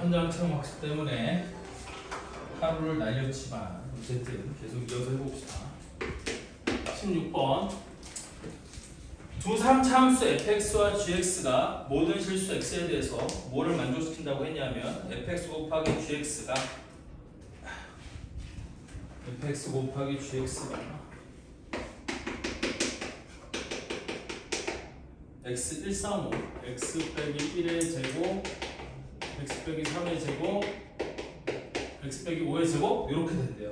현장 체험 학습 때문에 하루를 날렸지만 어쨌든 계속 이어서 해봅시다. 16번 두 3차함수 fx와 gx가 모든 실수 x에 대해서 뭐를 만족시킨다고 했냐면 fx 곱하기 gx가 x 135 x 빼기 1의 제곱 x 빼기 3의 제곱 x 빼기 5의 제곱 이렇게 된대요.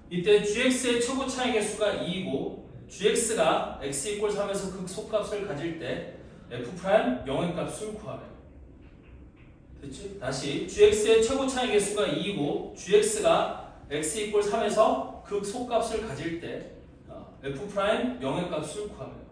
이때 gx의 최고 차이 개수가 2이고 gx가 x 이퀄 3에서 극소값을 가질 때 f' 0의 값을 구하래요. 됐지? 다시 gx의 최고 차이 개수가 2이고 gx가 x 이퀄 3에서 극소값을 가질 때 f' 0의 값을 구하래요.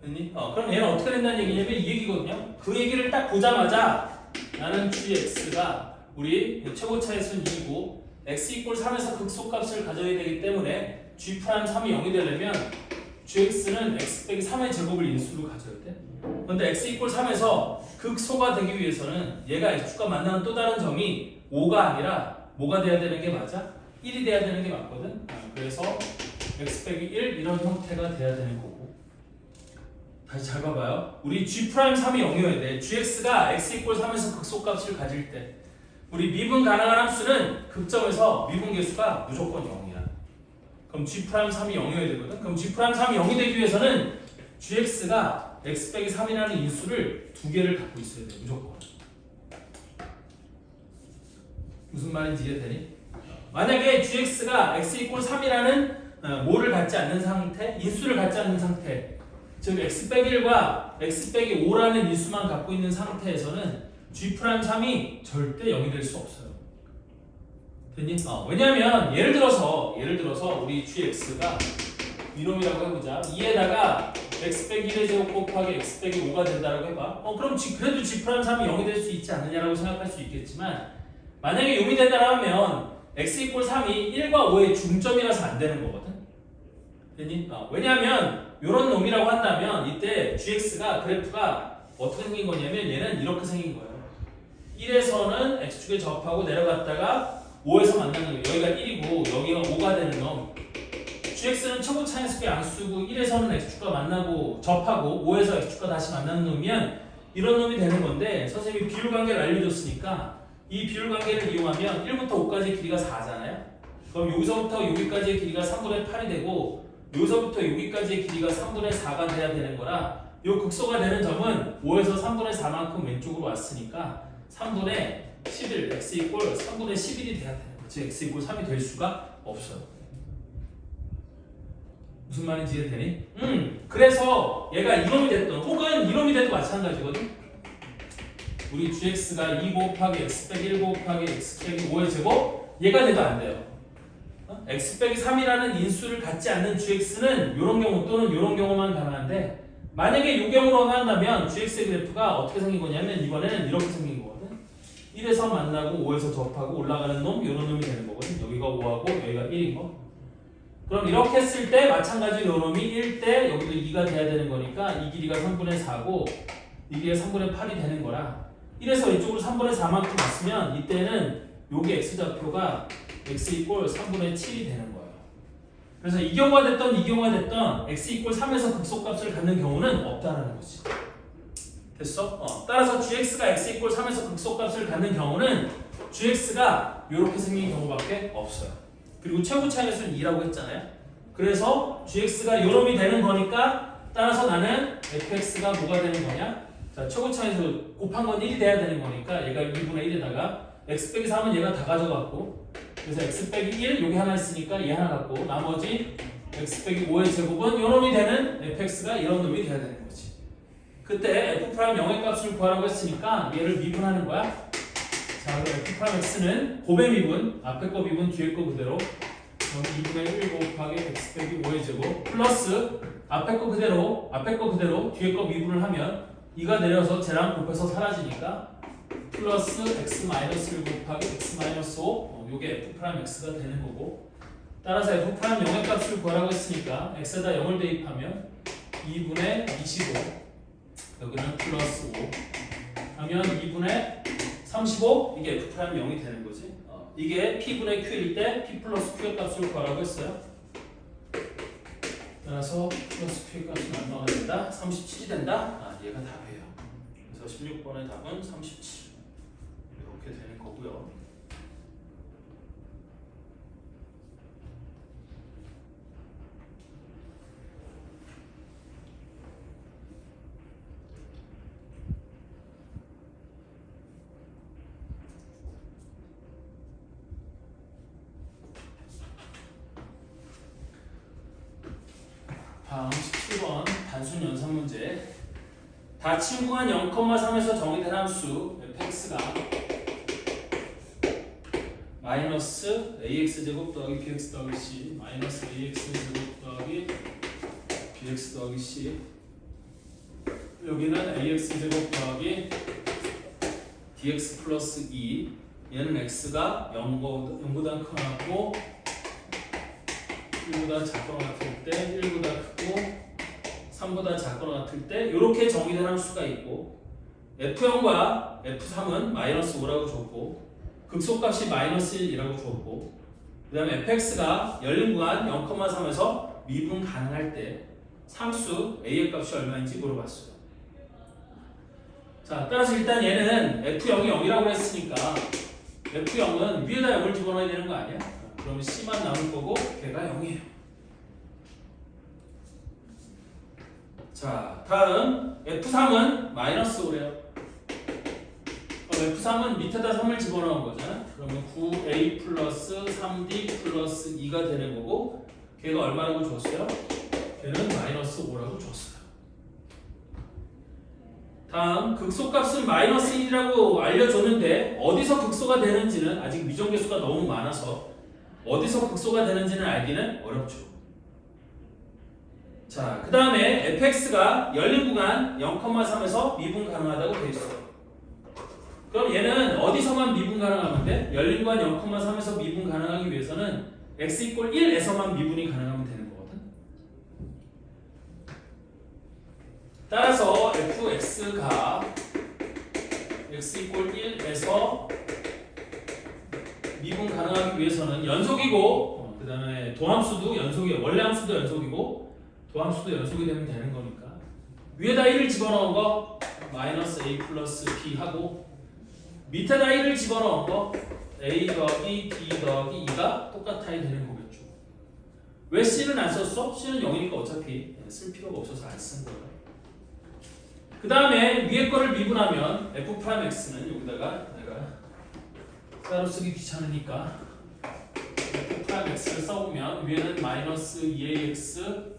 됐니? 그럼 얘는 어떻게 된다는 얘기냐면 이 얘기거든요. 그 얘기를 딱 보자마자 나는 gx가 우리 최고 차이수는 2이고 x 이퀄 3에서 극소값을 가져야 되기 때문에 g' 3이 0이 되려면 gx는 x 빼기 3의 제곱을 인수로 가져야 돼. 그런데 x 이퀄 3에서 극소가 되기 위해서는 얘가 x축과 만나는 또 다른 점이 5가 아니라 뭐가 돼야 되는 게 맞아? 1이 돼야 되는 게 맞거든. 그래서 x 빼기 1 이런 형태가 돼야 되는 거고. 다시 잘 봐봐요. 우리 g'3이 0이어야 돼. gx가 x 이퀄 3에서 극소값을 가질 때 우리 미분 가능한 함수는 극점에서 미분 개수가 무조건 0이야. 그럼 g'3이 0이어야 되거든. 그럼 g'3이 0이 되기 위해서는 gx가 x 빼기 3이라는 인수를 두 개를 갖고 있어야 돼. 무조건. 무슨 말인지 이해되니? 만약에 gx가 x 이퀄 3이라는 뭐를 갖지 않는 상태, 인수를 갖지 않는 상태, 즉 x 빼기 1과 x 빼기 5라는 인수만 갖고 있는 상태에서는 g'3이 절대 0이 될 수 없어요. 됐니? 왜냐면 예를 들어서 우리 gx가 이놈이라고 해보자. 2에다가 x 빼기 1의 제곱 곱하기 x 빼기 5가 된다라고 해봐. 그럼 그래도 g'3이 0이 될 수 있지 않느냐라고 생각할 수 있겠지만 만약에 0이 된다라 하면 x 이퀄 3이 1과 5의 중점이라서 안 되는 거거든. 됐니? 왜냐면 이런 놈이라고 한다면 이때 gx가 그래프가 어떻게 생긴 거냐면 얘는 이렇게 생긴 거예요. 1에서는 x축에 접하고 내려갔다가 5에서 만나는 거예요. 여기가 1이고 여기가 5가 되는 놈. gx는 최고 차이수의 양수고 1에서는 x축과 만나고 접하고 5에서 x축과 다시 만나는 놈이면 이런 놈이 되는 건데 선생님이 비율관계를 알려줬으니까 이 비율관계를 이용하면 1부터 5까지의 길이가 4잖아요. 그럼 여기서부터 여기까지의 길이가 3분의 8이 되고 여기서부터 여기까지의 길이가 3분의 4가 돼야 되는 거라 이 극소가 되는 점은 5에서 3분의 4만큼 왼쪽으로 왔으니까 3분의 11, x 이퀄 3분의 11이 돼야 되는 거지. x 이퀄 3이 될 수가 없어요. 무슨 말인지 이해되니? 그래서 얘가 이놈이 됐던 혹은 이놈이 돼도 마찬가지거든. 우리 gx가 2 곱하기 x 빼기 1 곱하기 x 빼기 5의 제곱 얘가 돼도 안 돼요. x 빼기 3이라는 인수를 갖지 않는 gx는 이런 경우 또는 이런 경우만 가능한데 만약에 이 경우로 한다면 gx의 그래프가 어떻게 생긴 거냐면 이번에는 이렇게 생긴 거거든. 1에서 만나고 5에서 접하고 올라가는 놈 이런 놈이 되는 거거든. 여기가 5하고 여기가 1인 거. 그럼 이렇게 했을 때 마찬가지로 이 놈이 1대 여기도 2가 돼야 되는 거니까 이 길이가 3분의 4고 이 길이가 3분의 8이 되는 거라 1에서 이쪽으로 3분의 4만큼 왔으면 이때는 여기 x좌표가 x 이퀄 3분의 7이 되는 거예요. 그래서 이 경우가 됐던 이 경우가 됐던 x 이퀄 3에서 극소값을 갖는 경우는 없다는 거지. 됐어? 따라서 gx가 x 이퀄 3에서 극소값을 갖는 경우는 gx가 이렇게 생긴 경우밖에 없어요. 그리고 최고 차이수는 2라고 했잖아요. 그래서 gx가 요놈이 되는 거니까 따라서 나는 fx가 뭐가 되는 거냐? 자, 최고 차이수 곱한 건 1이 돼야 되는 거니까 얘가 2분의 1에다가 x 빼기 3은 얘가 다 가져갔고 그래서 x 빼기 1 여기 하나 있으니까 얘 하나 갖고 나머지 x 빼기 5의 제곱은 요놈이 되는 fx가 이런 놈이 돼야 되는 거지. 그때 f' 0의 값을 구하라고 했으니까 얘를 미분하는 거야. 자, 그럼 f'(x는) 곱의 미분, 앞에 거 미분, 뒤에 거 그대로 2분의 1 곱하기 x 빼기 5의 제곱 플러스 앞에 거 그대로 뒤에 거 미분을 하면 2가 내려서 쟤랑 곱해서 사라지니까 플러스 x 마이너스 1 곱하기 x 마이너스 5 요게 f'x가 되는 거고 따라서 f' 0의 값을 구하라고 했으니까 x에다 0을 대입하면 2분의 25 여기는 플러스 5 하면 2분의 35 이게 F 프라임 0이 되는 거지. 이게 P분의 Q일 때 P 플러스 Q의 값을 구하라고 했어요. 따라서 P 플러스 Q의 값은 얼마가 된다? 37이 된다? 얘가 답이에요. 그래서 16번의 답은 37 이렇게 되는 거고요. 다음 17번 단순 연산 문제. 다 친구한 0,3에서 정의된 함수 fx가 마이너스 ax제곱 더하기 bx 더하기 c 마이너스 ax제곱 더하기 bx 더하기 c 여기는 ax제곱 더하기 dx 플러스 2 얘는 x가 0보다 크고 1보다 작거나 같을 때 1보다 크고 3보다 작거나 같을 때 이렇게 정의된 함수가 있고 F0과 F3은 마이너스 5라고 줬고 극소값이 마이너스 1이라고 줬고 그 다음에 fx가 열린 구간 0,3에서 미분 가능할 때 함수 a의 값이 얼마인지 물어봤어요. 자, 따라서 일단 얘는 F0이 0이라고 했으니까 F0은 위에다 0을 집어넣어야 되는 거 아니야? 그러면 C만 남을 거고 걔가 0이에요. 자, 다음 F3은 마이너스 5래요. F3은 밑에다 3을 집어넣은 거잖아. 그러면 9A 플러스 3D 플러스 2가 되는 거고 걔가 얼마라고 줬어요? 걔는 마이너스 5라고 줬어요. 다음 극소값은 마이너스 1이라고 알려줬는데 어디서 극소가 되는지는 아직 미정계수가 너무 많아서 어디서 극소가 되는지는 알기는 어렵죠. 자, 그 다음에 fx가 열린 구간 0,3에서 미분 가능하다고 되어 있어요. 그럼 얘는 어디서만 미분 가능하면 돼? 열린 구간 0,3에서 미분 가능하기 위해서는 x 이퀄 1에서만 미분이 가능하면 되는 거거든. 따라서 fx가 x 이퀄 1에서 미분 가능하기 위해서는 연속이고 그 다음에 도함수도 연속이에요. 원래 함수도 연속이고 도함수도 연속이 되면 되는 거니까 위에다 1을 집어넣은 거 마이너스 a 플러스 b 하고 밑에다 1을 집어넣은 거 a 더하기 b 더하기 2가 똑같아야 되는 거겠죠. 왜 c는 안 썼어? c는 0이니까 어차피 쓸 필요가 없어서 안 쓴 거예요. 그 다음에 위에 거를 미분하면 f'x는 여기다가 내가 따로 쓰기 귀찮으니까 f'x를 써보면 위에는 마이너스 2ax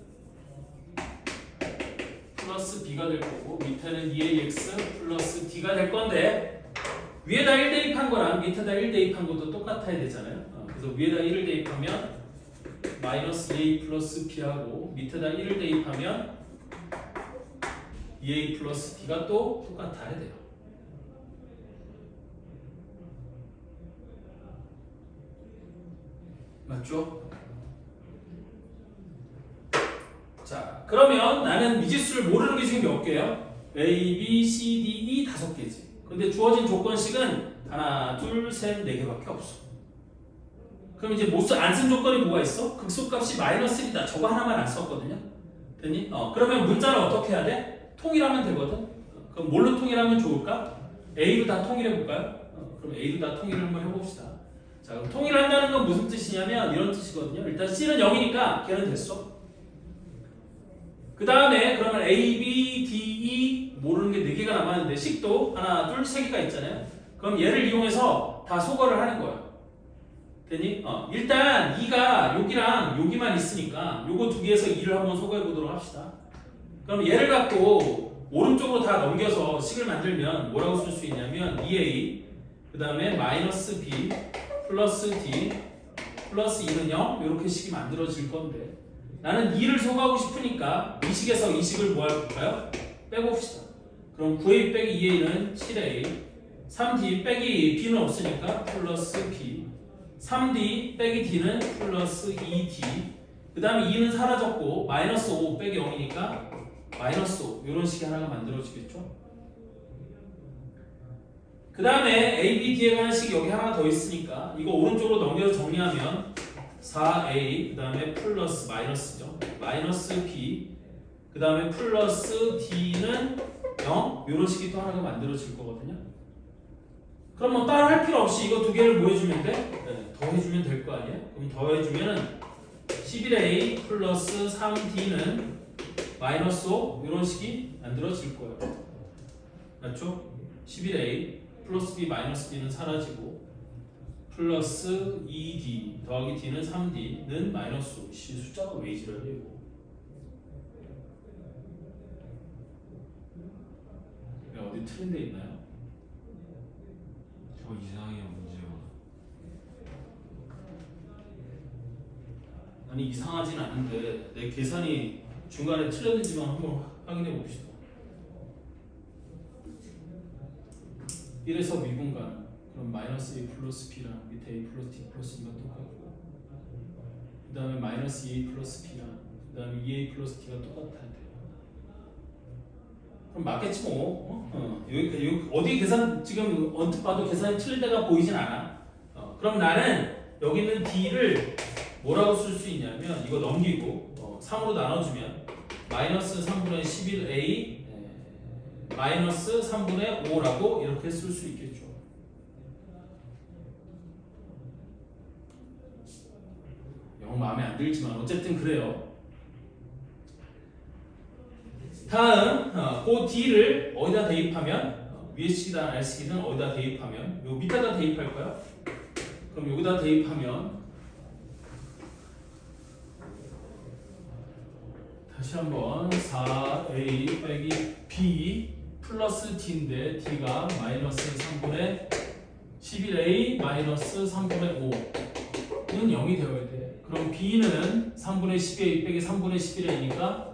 플러스 b가 될 거고 밑에는 2ax 플러스 d가 될 건데 위에다 1 대입한 거랑 밑에다 1 대입한 것도 똑같아야 되잖아요. 그래서 위에다 1을 대입하면 마이너스 2a 플러스 b하고 밑에다 1을 대입하면 2a 플러스 d가 또 똑같아야 돼요. 맞죠? 자, 그러면 나는 미지수를 모르는 게 지금 몇 개예요? A, B, C, D, E 5개지. 근데 주어진 조건식은 하나, 둘, 셋, 4개밖에 없어. 그럼 이제 안 쓴 조건이 뭐가 있어? 극소값이 마이너스 1이다. 저거 하나만 안 썼거든요. 됐니? 그러면 문자를 어떻게 해야 돼? 통일하면 되거든. 그럼 뭘로 통일하면 좋을까? A로 다 통일해 볼까요? 그럼 A로 다 통일을 한번 해봅시다. 자, 그럼 통일한다는 건 무슨 뜻이냐면 이런 뜻이거든요. 일단 C는 0이니까 걔는 됐어. 그 다음에 그러면 A, B, D, E 모르는 게 4개가 남았는데 식도 하나, 둘, 3개가 있잖아요. 그럼 얘를 이용해서 다 소거를 하는 거야. 됐니? 일단 2가 여기랑 여기만 있으니까 요거 2개에서 2를 한번 소거해 보도록 합시다. 그럼 얘를 갖고 오른쪽으로 다 넘겨서 식을 만들면 뭐라고 쓸 수 있냐면 2a 그 다음에 마이너스 b 플러스 d 플러스 2는 0 이렇게 식이 만들어질 건데 나는 2를 소거하고 싶으니까 이 식에서 이 식을 뭐 할까요? 빼봅시다. 그럼 9a 빼기 2a는 7a 3d 빼기 b는 없으니까 플러스 b 3d 빼기 d는 플러스 2d 그 다음에 2는 사라졌고 마이너스 5 빼기 0이니까 마이너스 5 이런 식이 하나가 만들어지겠죠. 그 다음에 A, B, D에 관한 식이 여기 하나 더 있으니까 이거 오른쪽으로 넘겨서 정리하면 4A 그 다음에 플러스 마이너스죠. 마이너스 B 그 다음에 플러스 D는 0 이런 식이 또 하나가 만들어질 거거든요. 그럼 뭐 따로 할 필요 없이 이거 두 개를 뭐 해주면 돼? 네, 더해주면 될 거 아니에요? 그럼 더해주면은 11A 플러스 3D는 마이너스 5 이런 식이 만들어질 거예요. 맞죠? 11A 플러스 B 마이너스 B는 사라지고 플러스 2D 더하기 D는 3D는 마이너스 5. 숫자가 왜 이지랄해 이거? 어디 틀린 데 있나요? 저 이상해요 문제가. 아니 이상하진 않은데 내 계산이 중간에 틀렸는지만 한번 확인해 봅시다. 1에서 미분간 그럼 마이너스 A 플러스 B랑 밑에 A 플러스 D 플러스 E가 똑같고 그 다음에 마이너스 2A 플러스 B랑 그 다음에 2A 플러스 D가 똑같아야 돼요. 그럼 맞겠지 뭐. 여기 어디 계산 지금 언뜻 봐도 계산이 틀린 데가 보이진 않아. 그럼 나는 여기 있는 D를 뭐라고 쓸 수 있냐면 이거 넘기고 3으로 나눠주면 마이너스 3분의 11A 마이너스 3분의 5라고 이렇게 쓸 수 있겠죠. 영 마음에 안 들지만 어쨌든 그래요. 다음 그 D를 어디다 대입하면 위에 식이든 아래 식이든 어디다 대입하면 요 밑에다 대입할까요? 그럼 여기다 대입하면 다시 한번 4A 빼기 B 플러스 D인데 D가 마이너스 3분의 11A 마이너스 3분의 5는 0이 되어야 돼. 그럼 B는 3분의 12A 빼기 3분의 11A니까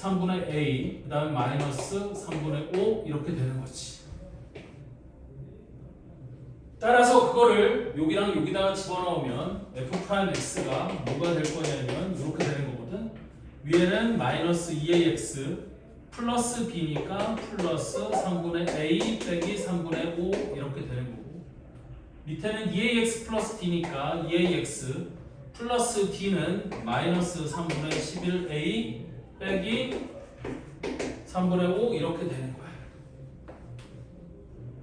3분의 A 그 다음에 마이너스 3분의 5 이렇게 되는 거지. 따라서 그거를 여기랑 여기다가 집어넣으면 F'X가 뭐가 될 거냐면 이렇게 되는 거거든. 위에는 마이너스 2AX 플러스 B니까 플러스 3분의 A 빼기 3분의 5 이렇게 되는 거고 밑에는 2AX 플러스 D니까 2AX 플러스 D는 마이너스 3분의 11A 빼기 3분의 5 이렇게 되는 거야.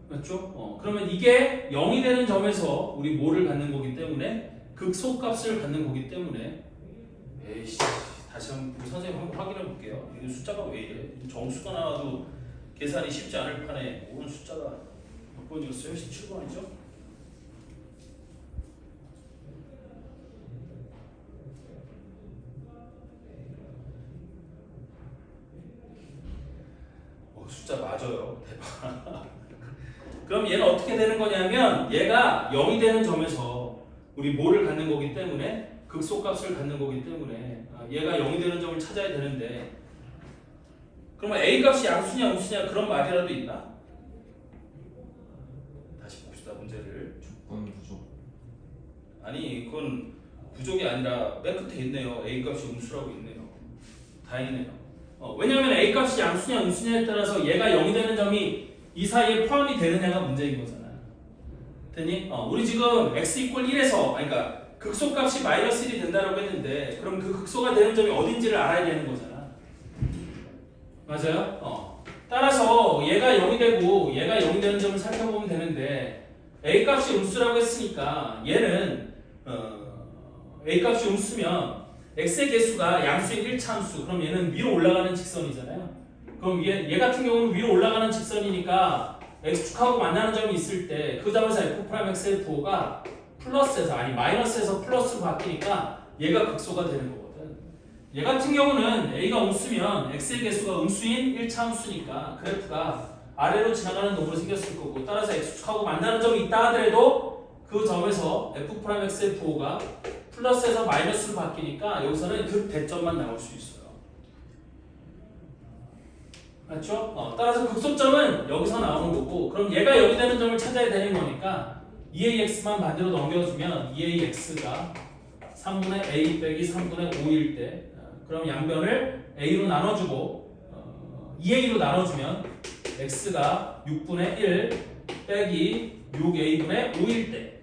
맞죠? 그러면 이게 0이 되는 점에서 우리 뭐를 갖는 거기 때문에 극소값을 갖는 거기 때문에 에이씨 다시 한번 우리 선생님 한번 확인해 볼게요. 이거 숫자가 왜 이래? 정수가 나와도 계산이 쉽지 않을 판에 오늘 숫자가 몇 번이었어요? 17번이죠? 숫자 맞아요. 대박. 그럼 얘는 어떻게 되는 거냐면 얘가 0이 되는 점에서 우리 뭐를 갖는 거기 때문에 극소값을 갖는 거기 때문에 얘가 0이 되는 점을 찾아야 되는데 그러면 A 값이 양수냐 음수냐 그런 말이라도 있나? 다시 봅시다 문제를. 조건 부족. 아니 그건 부족이 아니라 맨 끝에 있네요. A 값이 음수라고 있네요. 다행이네요. 왜냐하면 A 값이 양수냐 음수냐에 따라서 얘가 0이 되는 점이 이 사이에 포함이 되느냐가 문제인 거잖아. 됐니? 우리 지금 x 이퀄 1에서 그러니까 극소값이 마이너스 1이 된다고 했는데 그럼 그 극소가 되는 점이 어딘지를 알아야 되는 거잖아. 맞아요? 따라서 얘가 0이 되고 얘가 0이 되는 점을 살펴보면 되는데 A 값이 음수라고 했으니까 얘는 A 값이 음수면 x의 개수가 양수인 1차함수 그럼 얘는 위로 올라가는 직선이잖아요. 그럼 얘 같은 경우는 위로 올라가는 직선이니까 x축하고 만나는 점이 있을 때 그 점에서 f'(x, f'5가 플러스에서 아니 마이너스에서 플러스로 바뀌니까 얘가 극소가 되는 거거든. 얘 같은 경우는 a가 음수면 x의 개수가 음수인 1차함수니까 그래프가 아래로 지나가는 놈으로 생겼을 거고 따라서 x축하고 만나는 점이 있다 하더라도 그 점에서 f'(x, f'5가 플러스에서 마이너스로 바뀌니까 여기서는 극대점만 나올 수 있어요. 맞죠? 따라서 극소점은 여기서 나오는 거고 그럼 얘가 여기 되는 점을 찾아야 되는 거니까 2AX만 반대로 넘겨주면 2AX가 3분의 A 빼기 3분의 5일 때 그럼 양변을 A로 나눠주고 2A로 나눠주면 X가 6분의 1 빼기 6a분의 5일 때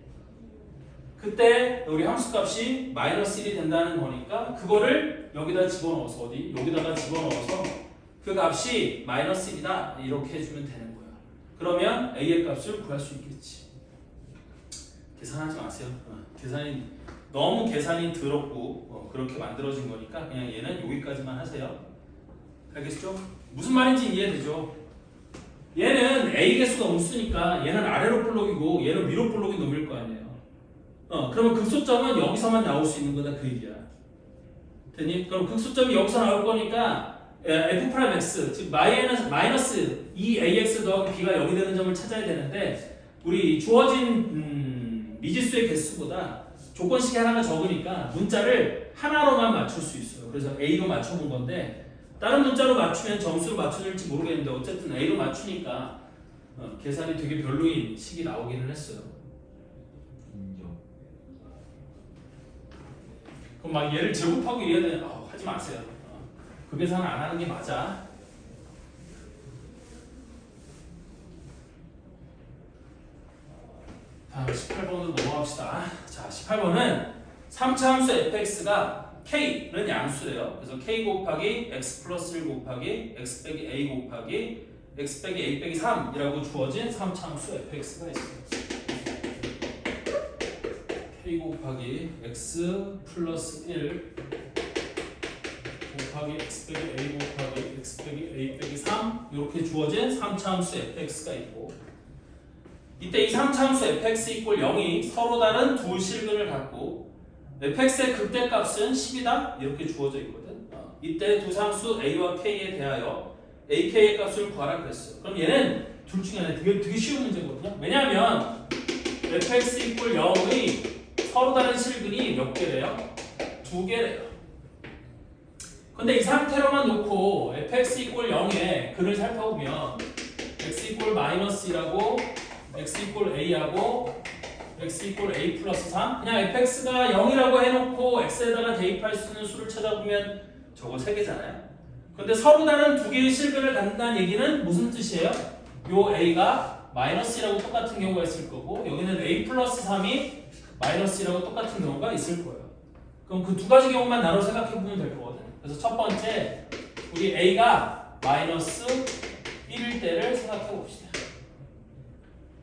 그때 우리 함수값이 마이너스 1이 된다는 거니까 그거를 여기다 집어넣어서 어디? 여기다가 집어넣어서 그 값이 마이너스 1이다 이렇게 해주면 되는 거야. 그러면 a의 값을 구할 수 있겠지. 계산하지 마세요. 계산이 너무 계산이 더럽고 그렇게 만들어진 거니까 그냥 얘는 여기까지만 하세요. 알겠죠? 무슨 말인지 이해되죠? 얘는 a 개수가 음수니까 얘는 아래로 볼록이고 얘는 위로 볼록이 놈일 거 아니에요. 그러면 극소점은 여기서만 나올 수 있는 거다 그 얘기야. 되니? 그럼 극소점이 여기서 나올 거니까 f'(x) 즉 마이너스 2ax 더하기 b가 0이 되는 점을 찾아야 되는데 우리 주어진 미지수의 개수보다 조건식이 하나가 적으니까 문자를 하나로만 맞출 수 있어요. 그래서 a로 맞춰본 건데 다른 문자로 맞추면 점수를 맞춰줄지 모르겠는데 어쨌든 a로 맞추니까 계산이 되게 별로인 식이 나오기는 했어요. 인정. 그럼 막 얘를 제곱하고 이래야 되는 하지 마세요. 그 계산을 안 하는 게 맞아. 다음 18번으로 넘어갑시다. 자, 18번은 3차 함수 fx가 k는 양수래요. 그래서 k 곱하기 x 플러스 1 곱하기 x 빼기 a 곱하기 x 빼기 a 빼기 3이라고 주어진 3차 함수 fx가 있어요. k 곱하기 x 플러스 1 곱하기 x 빼기 a 곱하기 x 빼기 a 빼기 3 이렇게 주어진 3차 함수 fx가 있고 이때 이 3차 함수 fx 이퀄 0이 서로 다른 두 실근을 갖고 fx의 극대값은 10이다 이렇게 주어져 있거든. 이때 두 상수 a와 k에 대하여 ak의 값을 구하라 그랬어요. 그럼 얘는 둘 중에 하나 되게 쉬운 문제거든요. 왜냐하면 fx 이퀄 0의 서로 다른 실근이 몇 개래요? 두 개래요. 근데 이 상태로만 놓고 fx 이퀄 0의 근을 살펴보면 x 이퀄 마이너스 1하고 x 이퀄 a하고 x 이퀄 a 플러스 3 그냥 fx가 0이라고 해놓고 x에다가 대입할 수 있는 수를 찾아보면 저거 3개잖아요. 근데 서로 다른 두 개의 실근을 갖는다는 얘기는 무슨 뜻이에요? 요 a가 마이너스 1하고 똑같은 경우가 있을 거고 여기는 a 플러스 3이 마이너스 1하고 똑같은 경우가 있을 거예요. 그럼 그 두 가지 경우만 나눠 생각해보면 될 거거든요. 그래서 첫 번째 우리 a가 마이너스 1일 때를 생각해봅시다.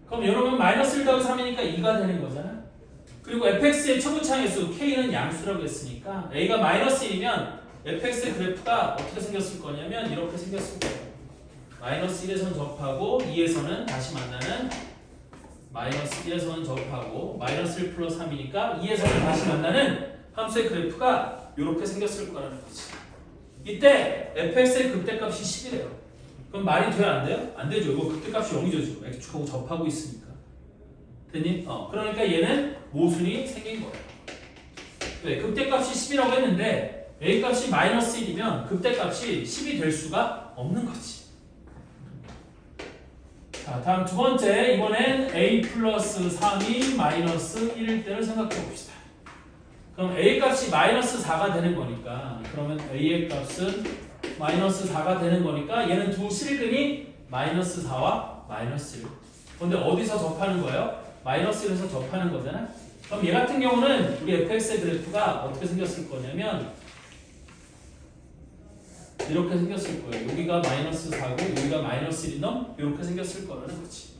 그럼 여러분 마이너스 1 더하기 3이니까 2가 되는 거잖아. 그리고 fx의 초부차함수 k는 양수라고 했으니까 a가 마이너스 1이면 fx의 그래프가 어떻게 생겼을 거냐면 이렇게 생겼을 거예요. 마이너스 1에서는 접하고 2에서는 다시 만나는 마이너스 1에서는 접하고 마이너스 1 플러스 3이니까 2에서는 다시 만나는 함수의 그래프가 이렇게 생겼을 거라는 거지. 이때 fx의 극대값이 10이래요. 그럼 말이 돼요? 안 돼요? 안 되죠. 이거 극대값이 0이죠. 지금 x축하고 접하고 있으니까. 됐니? 그러니까 얘는 모순이 생긴 거예요. 왜? 극대값이 10이라고 했는데 a값이 마이너스 1이면 극대값이 10이 될 수가 없는 거지. 자, 다음 두 번째 이번엔 a 플러스 3이 마이너스 1일 때를 생각해 봅시다. 그럼 a 값이 마이너스 4가 되는 거니까 그러면 a의 값은 마이너스 4가 되는 거니까 얘는 두 실근이 마이너스 4와 마이너스 1. 근데 어디서 접하는 거예요? 마이너스 1에서 접하는 거잖아. 그럼 얘 같은 경우는 우리 fx의 그래프가 어떻게 생겼을 거냐면 이렇게 생겼을 거예요. 여기가 마이너스 4고 여기가 마이너스 1인 놈 이렇게 생겼을 거라는 거지.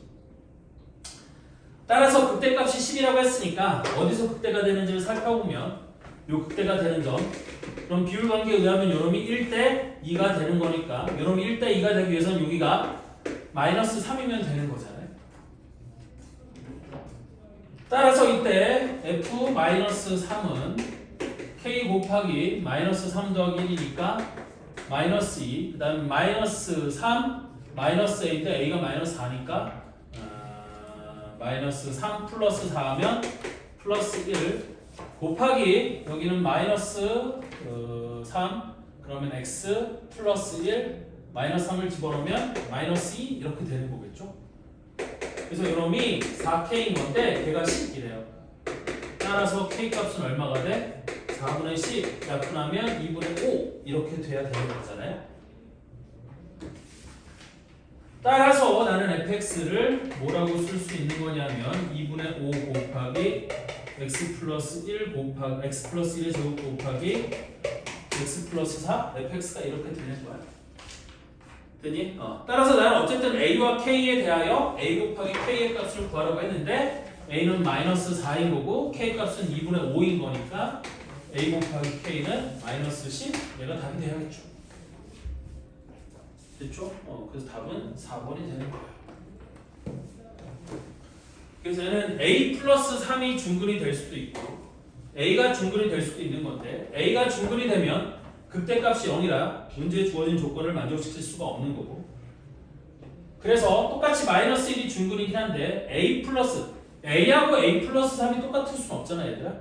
따라서 극대값이 10이라고 했으니까 어디서 극대가 되는지를 살펴보면 요 극대가 되는 점 그럼 비율관계에 의하면 요놈이 1대 2가 되는 거니까 요놈이 1대 2가 되기 위해서는 여기가 마이너스 3이면 되는 거잖아요. 따라서 이때 f 마이너스 3은 k 곱하기 마이너스 3 더하기 1이니까 마이너스 2 그 다음에 마이너스 3 마이너스 a인데 a가 마이너스 4니까 마이너스 3 플러스 4 하면 플러스 1 곱하기 여기는 마이너스 3 그러면 x 플러스 1 마이너스 3을 집어넣으면 마이너스 2 이렇게 되는 거겠죠. 그래서 이놈이 4k인 건데 걔가 10이래요. 따라서 k 값은 얼마가 돼? 4분의 10 약분하면 2분의 5 이렇게 돼야 되는 거잖아요. 따라서 나는 fx를 뭐라고 쓸 수 있는 거냐면 2분의 5 곱하기 x 플러스 1 곱하기 x 플러스 1의 제곱 곱하기 x 플러스 4 fx가 이렇게 되는 거야. 되니? 따라서 나는 어쨌든 a와 k에 대하여 a 곱하기 k의 값을 구하라고 했는데 a는 마이너스 4인 거고 k 값은 2분의 5인 거니까 a 곱하기 k는 마이너스 10 얘가 답이 돼야겠죠. 됐죠? 그래서 답은 4번이 되는 거예요. 그래서 얘는 a 플러스 3이 중근이 될 수도 있고 a가 중근이 될 수도 있는 건데 a가 중근이 되면 극대값이 0이라 문제에 주어진 조건을 만족시킬 수가 없는 거고 그래서 똑같이 마이너스 1이 중근이긴 한데 a하고 a 플러스 3이 똑같을 수는 없잖아 얘들아.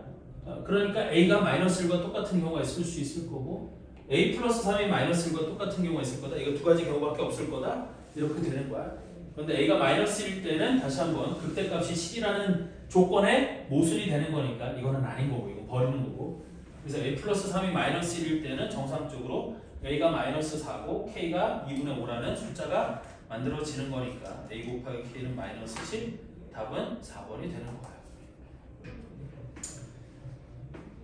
그러니까 a가 마이너스 1과 똑같은 경우가 있을 수 있을 거고 a 플러스 3이 마이너스 1과 똑같은 경우가 있을 거다. 이거 두 가지 경우밖에 없을 거다. 이렇게 되는 거야. 그런데 a가 마이너스 1일 때는 다시 한번 극대값이 10이라는 조건에 모순이 되는 거니까 이거는 아닌 거고 이거 버리는 거고 그래서 a 플러스 3이 마이너스 1일 때는 정상적으로 a가 마이너스 4고 k가 2분의 5라는 숫자가 만들어지는 거니까 a 곱하기 k는 마이너스 10 답은 4번이 되는 거예요.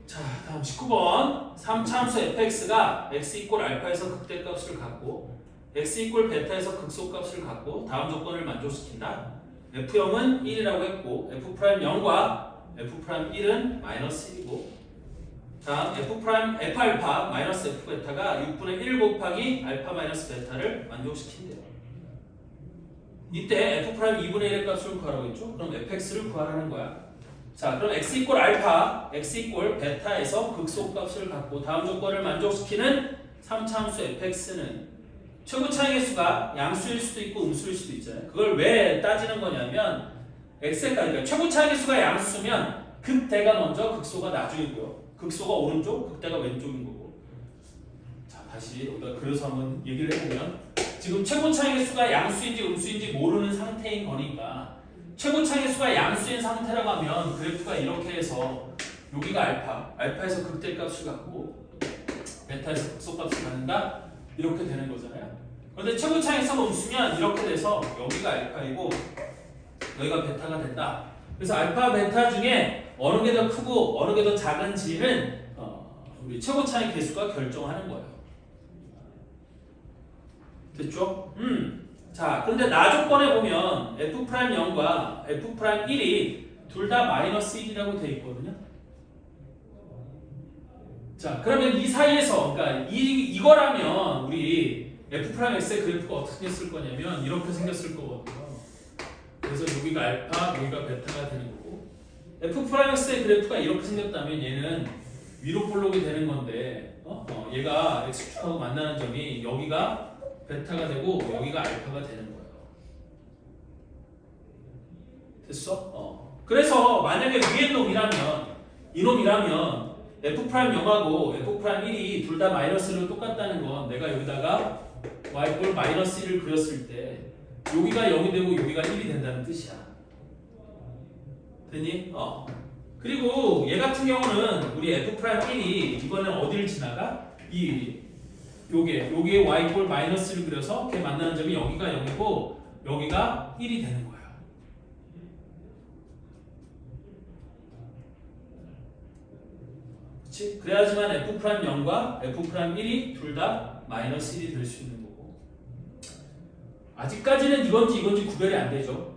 자 다음 19번 3차함수 fx가 x 이꼴 알파에서 극대값을 갖고 x 이꼴 베타에서 극소값을 갖고 다음 조건을 만족시킨다. f0은 1이라고 했고 f'0과 f'1은 마이너스 1이고 다음 f알파 마이너스 f베타가 6분의 1 곱하기 알파 마이너스 베타를 만족시킨대요. 이때 f'2분의 1의 값을 구하라고 했죠? 그럼 fx를 구하라는 거야. 자 그럼 x 이꼴 알파, x 이꼴 베타에서 극소값을 갖고 다음 조건을 만족시키는 3차함수 fx는 최고차의 개수가 양수일 수도 있고 음수일 수도 있잖아요. 그걸 왜 따지는 거냐면 그러니까 최고차의 개수가 양수면 극대가 먼저 극소가 나중이고요. 극소가 오른쪽, 극대가 왼쪽인 거고. 자 다시 여기다 그려서 한번 얘기를 해보면 지금 최고차의 개수가 양수인지 음수인지 모르는 상태인 거니까 최고차의 수가 양수인 상태라고 하면 그래프가 이렇게 해서 여기가 알파에서 극대값을 갖고 베타에서 극소값을 갖는다 이렇게 되는 거잖아요. 그런데 최고차의 수가 음수면 이렇게 돼서 여기가 알파이고 여기가 베타가 된다. 그래서 알파 베타 중에 어느 게 더 크고 어느 게 더 작은지는 우리 최고차의 개수가 결정하는 거예요. 됐죠? 자, 그런데 나 조건에 보면 f'0과 f'1이 둘 다 마이너스 1이라고 되어 있거든요. 자, 그러면 이 사이에서, 그러니까 이거라면 우리 f'x의 그래프가 어떻게 생겼을 거냐면 이렇게 생겼을 거거든요. 그래서 여기가 알파, 여기가 베타가 되는 거고 f'x의 그래프가 이렇게 생겼다면 얘는 위로 볼록이 되는 건데 얘가 x축하고 만나는 점이 여기가 베타가 되고 여기가 알파가 되는 거예요. 됐어? 그래서 만약에 위에 놈이라면 이놈이라면 f'0하고 f'1이 둘 다 마이너스로 똑같다는 건 내가 여기다가 y꼴 마이너스 1을 그렸을 때 여기가 0이 되고 여기가 1이 된다는 뜻이야. 되니? 그리고 얘 같은 경우는 우리 f'1이 이번엔 어디를 지나가? 여기에 y꼴 마이너스를 그려서 걔 만나는 점이 여기가 0이고 여기가 1이 되는 거예요. 그치? 그래야지만 f'0과 f'1이 둘 다 마이너스 1이 될 수 있는 거고 아직까지는 이건지 구별이 안 되죠.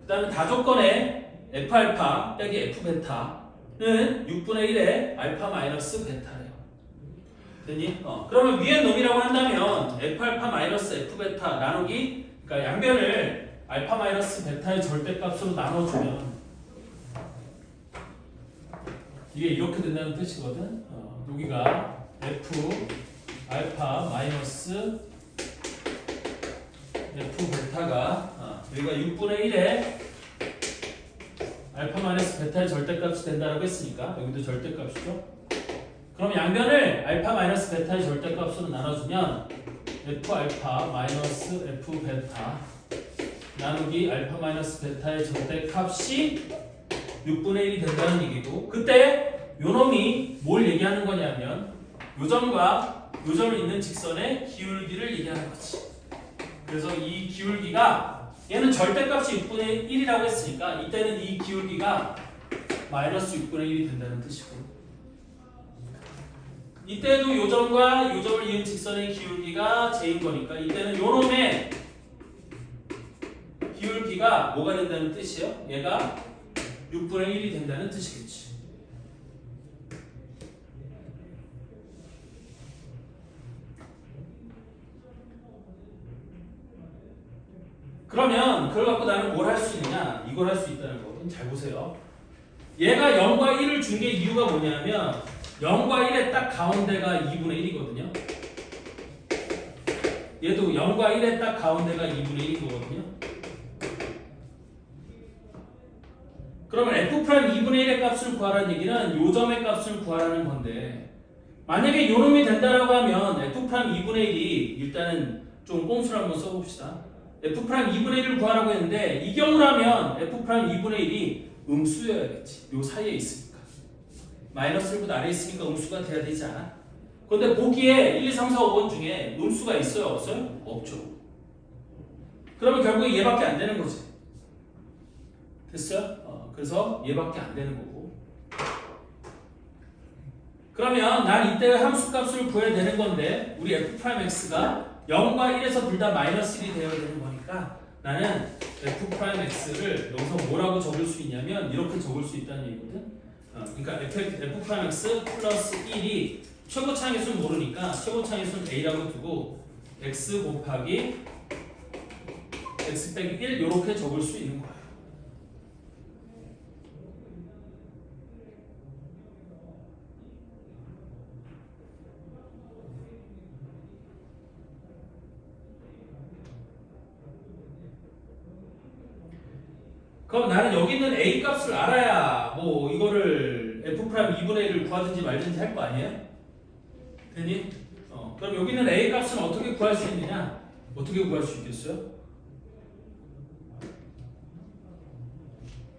그 다음에 다조건에 f알파 빼기 f베타는 6분의 1의 알파 마이너스 베타래요. 되니? 그러면 위에 놈이라고 한다면 f알파 마이너스 f베타 나누기 그러니까 양변을 알파 마이너스 베타의 절대값으로 나눠주면 이게 이렇게 된다는 뜻이거든. 여기가 f 알파 마이너스 f 베타가 여기가 6분의 1의 알파 마이너스 베타의 절대값이 된다고 했으니까 여기도 절대값이죠. 그럼 양변을 알파 마이너스 베타의 절대값으로 나눠주면 f 알파 마이너스 f 베타 나누기 알파 마이너스 베타의 절대값이 6분의 1이 된다는 얘기고 그때 요놈이 뭘 얘기하는 거냐면 요점과 요점을 잇는 직선의 기울기를 얘기하는 거지. 그래서 이 기울기가 얘는 절대값이 6분의 1이라고 했으니까 이때는 이 기울기가 마이너스 6분의 1이 된다는 뜻이고 이때도 요점과 요점을 이은 직선의 기울기가 J인 거니까 이때는 요놈의 기울기가 뭐가 된다는 뜻이에요? 얘가 6분의 1이 된다는 뜻이겠지. 그러면 그걸 갖고 나는 뭘 할 수 있느냐? 이걸 할 수 있다는 거. 잘 보세요. 얘가 0과 1을 준 게 이유가 뭐냐면 0과 1의 딱 가운데가 2분의 1이거든요. 얘도 0과 1의 딱 가운데가 2분의 1인 거거든요. 그러면 f' 2분의 1의 값을 구하라는 얘기는 요점의 값을 구하라는 건데 만약에 요놈이 된다라고 하면 f' 2분의 1이 일단은 좀 꼼수를 한번 써봅시다. f' 2분의 1을 구하라고 했는데 이 경우라면 f' 2분의 1이 음수여야겠지. 요 사이에 있으니까. 마이너스 1보다 아래에 있으니까 음수가 돼야 되지 않아? 그런데 보기에 1, 2, 3, 4, 5번 중에 음수가 있어요? 없어요? 없죠. 그러면 결국에 얘밖에 안 되는 거지. 됐어요? 그래서 얘밖에 안 되는 거고. 그러면 난 이때 함수값을 구해야 되는 건데 우리 f'x가 0과 1에서 둘 다 마이너스 1이 되어야 되는 거니까 나는 f'x를 여기서 뭐라고 적을 수 있냐면 이렇게 적을 수 있다는 얘기거든. 그러니까 f'x 플러스 1이 최고 차항의수는 모르니까 최고 차항의수는 a라고 두고 x 곱하기 x 빼기 1 이렇게 적을 수 있는 거예요. 그럼 나는 여기 있는 a 값을 알아야 뭐 이거를 f' 2분의 1을 구하든지 말든지 할 거 아니에요? 되니? 그럼 여기 있는 a 값은 어떻게 구할 수 있느냐? 어떻게 구할 수 있겠어요?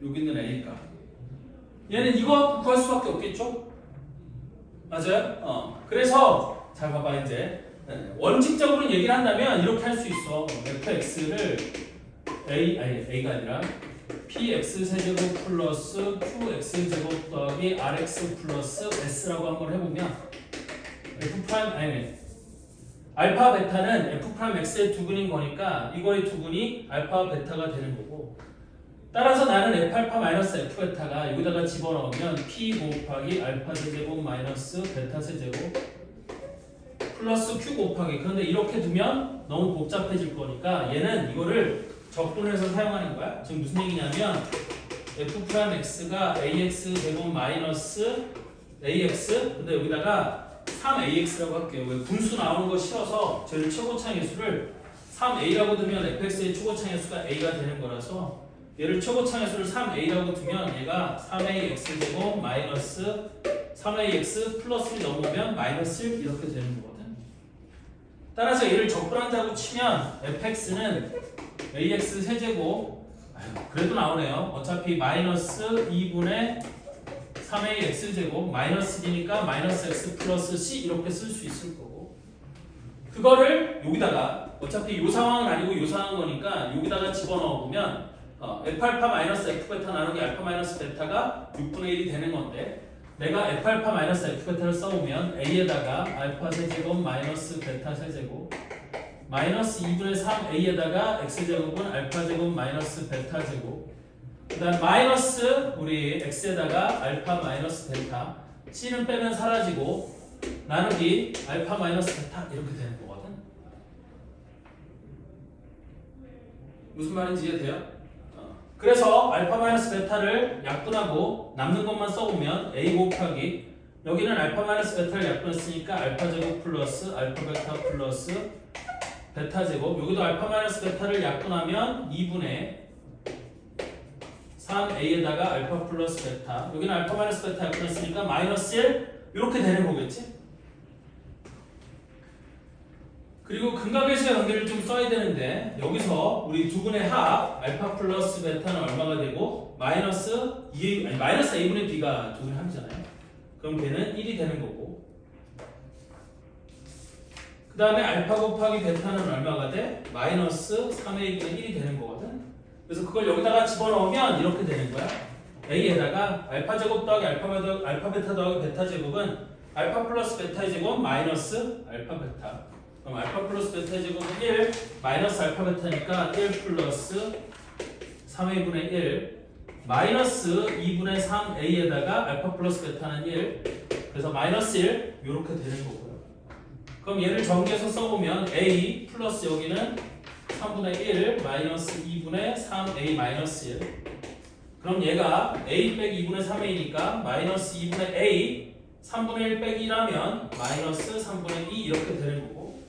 여기 있는 a 값. 얘는 이거 구할 수밖에 없겠죠? 맞아요? 그래서 잘 봐봐 이제 원칙적으로 얘기를 한다면 이렇게 할 수 있어. fx를 a가 아니라 px 세제곱 플러스 qx 제곱 더하기 rx 플러스 s라고 한번 해보면 알파 베타는 f'x의 두근인 거니까 이거의 두근이 알파 베타가 되는 거고 따라서 나는 f알파 마이너스 f베타가 여기다가 집어넣으면 p 곱하기 알파 세제곱 마이너스 베타 세제곱 플러스 q 곱하기 그런데 이렇게 두면 너무 복잡해질 거니까 얘는 이거를 적분해서 사용하는 거야. 지금 무슨 얘기냐면 f'x가 ax 제곱 마이너스 ax 근데 여기다가 3ax라고 할게요. 왜 분수 나오는 거 싫어서 제일 최고차항의수를 3a라고 두면 fx의 최고차항의수가 a가 되는 거라서 얘를 최고차항의수를 3a라고 두면 얘가 3ax 제곱 마이너스 3ax 플러스를 넘으면 마이너스 1 이렇게 되는 거거든. 따라서 얘를 적분한다고 치면 fx는 ax 세제곱 그래도 나오네요. 어차피 마이너스 2분의 3ax 제곱 마이너스 1이니까 마이너스 x 플러스 c 이렇게 쓸 수 있을 거고 그거를 여기다가 어차피 요 상황은 아니고 요 상황 거니까 여기다가 집어넣어 보면 f알파 마이너스 f베타 나누기 알파 마이너스 베타가 6분의 1이 되는 건데 내가 f알파 마이너스 f베타를 써보면 a에다가 알파 세제곱 마이너스 베타 세제곱 마이너스 2분의 3a에다가 x제곱은 알파제곱 마이너스 베타제곱 그 다음 마이너스 우리 x에다가 알파 마이너스 베타 c는 빼면 사라지고 나누기 알파 마이너스 베타 이렇게 되는 거거든. 무슨 말인지 이해돼요? 그래서 알파 마이너스 베타를 약분하고 남는 것만 써보면 a 곱하기 여기는 알파 마이너스 베타를 약분했으니까 알파제곱 플러스 알파 베타 플러스 베타 제곱 여기도 알파 마이너스 베타를 약분하면 2분의 3a에다가 알파 플러스 베타 여기는 알파 마이너스 베타 약분했으니까 마이너스 1 이렇게 되는 거겠지? 그리고 근각에서의 관계를 좀 써야 되는데 여기서 우리 두분의 합 알파 플러스 베타는 얼마가 되고 마이너스 a분의 b가 두분의 합이잖아요. 그럼 걔는 1이 되는 거고 그 다음에 알파 곱하기 베타는 얼마가 돼? 마이너스 3a분의 1이 되는 거거든. 그래서 그걸 여기다가 집어넣으면 이렇게 되는 거야. a에다가 알파 제곱 더하기 알파 베타 더하기 베타 제곱은 알파 플러스 베타의 제곱 마이너스 알파 베타. 그럼 알파 플러스 베타의 제곱은 1 마이너스 알파 베타니까 1 플러스 3a분의 1 마이너스 2분의 3a에다가 알파 플러스 베타는 1 그래서 마이너스 1 이렇게 되는 거고요. 그럼 얘를 전개해서 써보면 a 플러스 여기는 3분의 1 마이너스 2분의 3a 마이너스 1 그럼 얘가 a 빼기 2분의 3a니까 마이너스 2분의 a 3분의 1 빼기 1하면 마이너스 3분의 2 이렇게 되는 거고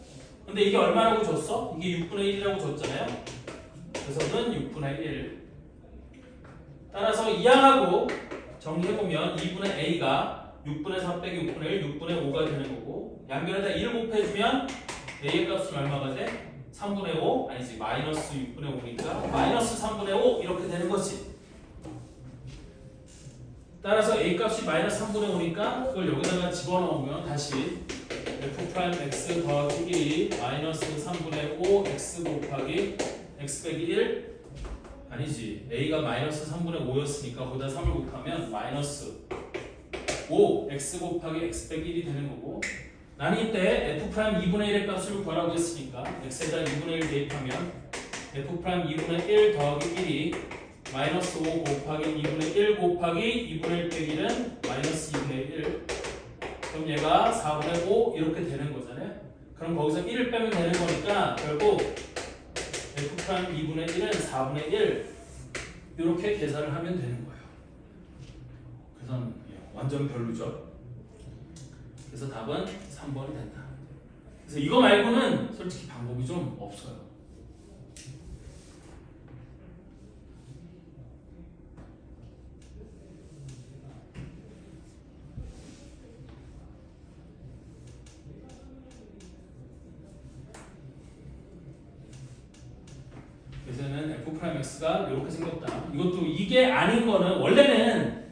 근데 이게 얼마라고 줬어? 이게 6분의 1이라고 줬잖아요. 그래서는 6분의 1 따라서 이항하고 정리해보면 2분의 a가 6분의 4 빼기 6분의 1, 6분의 5가 되는 거고 양변에다 1 곱해주면 a의 값은 얼마가 돼? 3분의 5? 아니지 마이너스 6분의 5니까 마이너스 3분의 5 이렇게 되는 거지. 따라서 a 값이 마이너스 3분의 5니까 그걸 여기다가 집어넣으면 다시 f 프라임 x 더하기 1이 마이너스 3분의 5 x 곱하기 x 빼기 1 아니지 a가 마이너스 3분의 5였으니까 거기다 3을 곱하면 마이너스 5 x 곱하기 x 빼기 1이 되는 거고 나는 이때 f 프라임 2분의 1의 값을 구하라고 했으니까 x에다 2분의 1 대입하면 f 프라임 2분의 1 더하기 1이 마이너스 5 곱하기 2분의 1 곱하기 2분의 1 빼기 1은 마이너스 2분의 1 그럼 얘가 4분의 5 이렇게 되는 거잖아요. 그럼 거기서 1을 빼면 되는 거니까 결국 f 프라임 2분의 1은 4분의 1 이렇게 계산을 하면 되는 거예요. 계산 완전 별로죠. 그래서 답은 3번이 된다. 그래서 이거 말고는 솔직히 방법이 좀 없어요. 그래서는 f'(x가 이렇게 생겼다. 이것도 이게 아닌 거는 원래는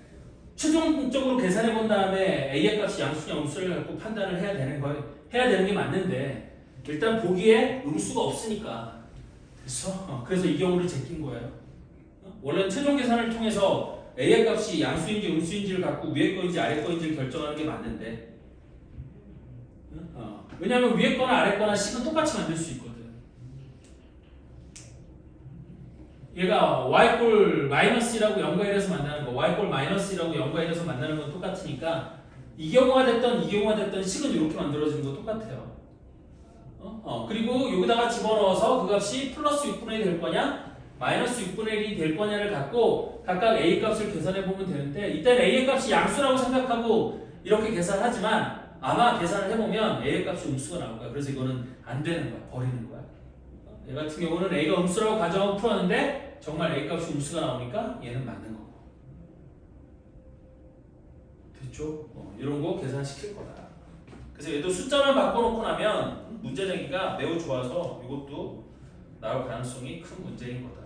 최종적으로 계산해 본 다음에 a의 값이 양수냐 음수를 갖고 판단을 해야 되는 게 맞는데 일단 보기에 음수가 없으니까 됐어. 그래서 이 경우를 제낀 거예요. 원래는 최종 계산을 통해서 a의 값이 양수인지 음수인지를 갖고 위에 거인지 아래 거인지를 결정하는 게 맞는데 왜냐하면 위에 거나 아래 거나 식은 똑같이 만들 수 있거든. 얘가 y꼴 마이너스라고 0과 1에서 만나는 거 y꼴 마이너스라고 0과 1에서 만나는 건 똑같으니까 이 경우가 됐던 이 경우가 됐던 식은 이렇게 만들어지는 거 똑같아요. 그리고 여기다가 집어넣어서 그 값이 플러스 6분의 1이 될 거냐 마이너스 6분의 1이 될 거냐를 갖고 각각 a 값을 계산해 보면 되는데 이때는 a의 값이 양수라고 생각하고 이렇게 계산하지만 아마 계산을 해보면 a의 값이 음수가 나올 거야. 그래서 이거는 안 되는 거야. 버리는 거야. 얘 같은 경우는 a가 음수라고 가정하고 풀었는데 정말 a 값이 음수가 나오니까 얘는 맞는 거고. 됐죠? 이런 거 계산시킬 거다. 그래서 얘도 숫자만 바꿔놓고 나면 문제 내기가 매우 좋아서 이것도 나올 가능성이 큰 문제인 거다.